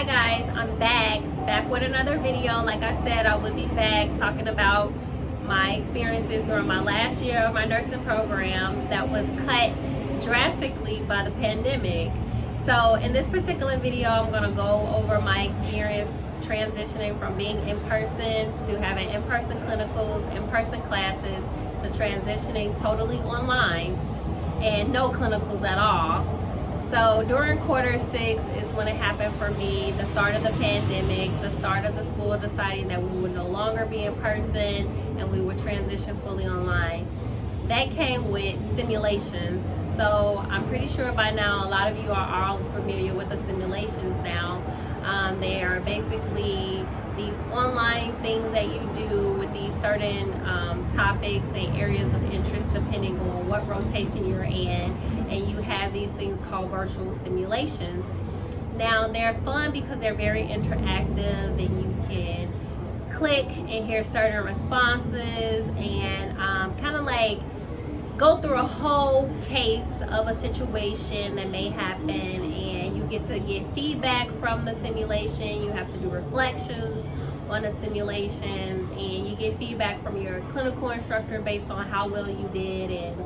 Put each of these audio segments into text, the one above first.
guys, I'm back with another video. Like I said, I would be back talking about my experiences during my last year of my nursing program that was cut drastically by the pandemic. So in this particular video, I'm going to go over my experience transitioning from being in person to having in-person clinicals, in-person classes, to transitioning totally online and no clinicals at all. So during quarter 6 is when it happened for me, the start of the pandemic, the start of the school deciding that we would no longer be in person and we would transition fully online. That came with simulations. So I'm pretty sure by now a lot of you are all familiar with the simulations now. They are basically these online things that you do with these certain topics and areas of interest depending on what rotation you're in, and you have these things called virtual simulations. Now they're fun because they're very interactive and you can click and hear certain responses and kind of like go through a whole case of a situation that may happen, and you get to get feedback from the simulation. You have to do reflections on the simulations, and you get feedback from your clinical instructor based on how well you did, and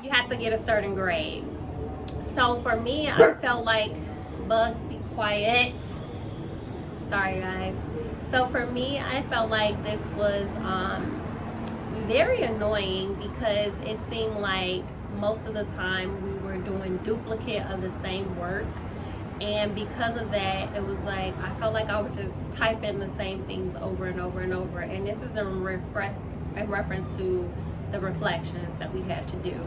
you have to get a certain grade. So for me, I felt like, bugs, be quiet. Sorry guys. So for me, I felt like this was very annoying because it seemed like most of the time we were doing duplicate of the same work, and because of that it was like I felt like I was just typing the same things over and over and over. And this is in reference to the reflections that we had to do.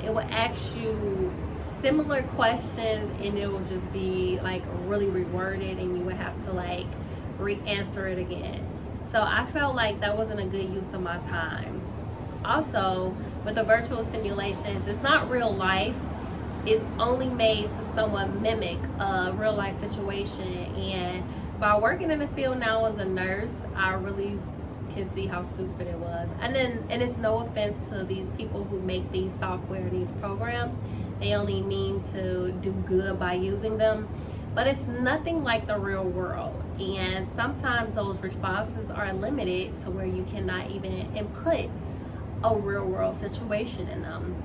It will ask you similar questions and it will just be like really reworded, and you would have to like re-answer it again. So I felt like that wasn't a good use of my time. Also, with the virtual simulations, it's not real life. It's only made to somewhat mimic a real life situation. And by working in the field now as a nurse, I really can see how stupid it was. And it's no offense to these people who make these software and these programs. They only mean to do good by using them. But it's nothing like the real world, and sometimes those responses are limited to where you cannot even input a real world situation in them.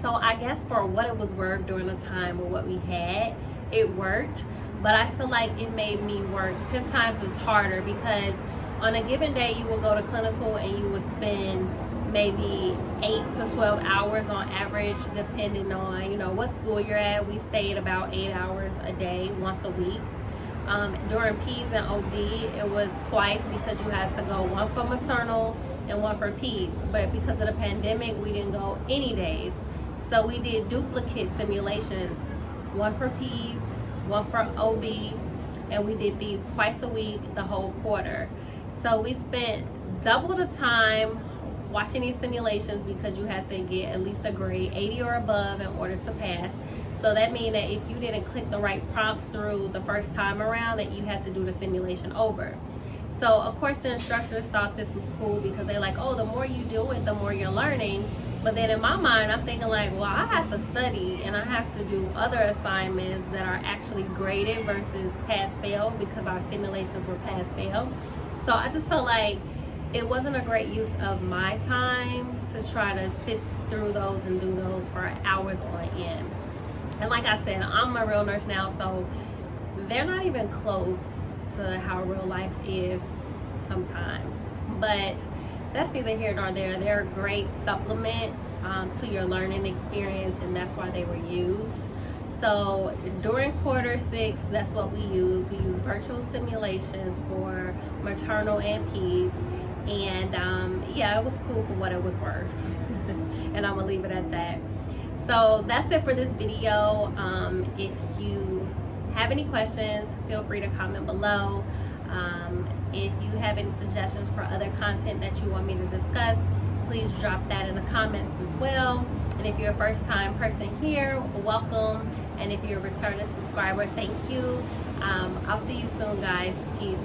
So I guess for what it was worth during the time with what we had, it worked, but I feel like it made me work 10 times as harder, because on a given day you will go to clinical and you would spend maybe 8 to 12 hours on average, depending on what school you're at. We stayed about 8 hours a day once a week. During Peds and OB it was twice, because you had to go one for maternal and one for Peds, but because of the pandemic we didn't go any days, so we did duplicate simulations, one for Peds, one for OB, and we did these twice a week the whole quarter. So we spent double the time watching these simulations because you had to get at least a grade 80 or above in order to pass. So that means that if you didn't click the right prompts through the first time around, that you had to do the simulation over. So of course the instructors thought this was cool because they're like, oh, the more you do it, the more you're learning. But then in my mind, I'm thinking like, well, I have to study and I have to do other assignments that are actually graded versus pass-fail, because our simulations were pass-fail. So I just felt like it wasn't a great use of my time to try to sit through those and do those for hours on end. And like I said, I'm a real nurse now, so they're not even close to how real life is sometimes. But that's neither here nor there. They're a great supplement to your learning experience, and that's why they were used. So during quarter 6, that's what we use. We use virtual simulations for maternal and Peds. And yeah, it was cool for what it was worth. And I'm gonna leave it at that. So that's it for this video. If you have any questions, feel free to comment below. If you have any suggestions for other content that you want me to discuss, please drop that in the comments as well. And if you're a first-time person here, welcome. And if you're a returning subscriber, thank you. I'll see you soon, guys. Peace.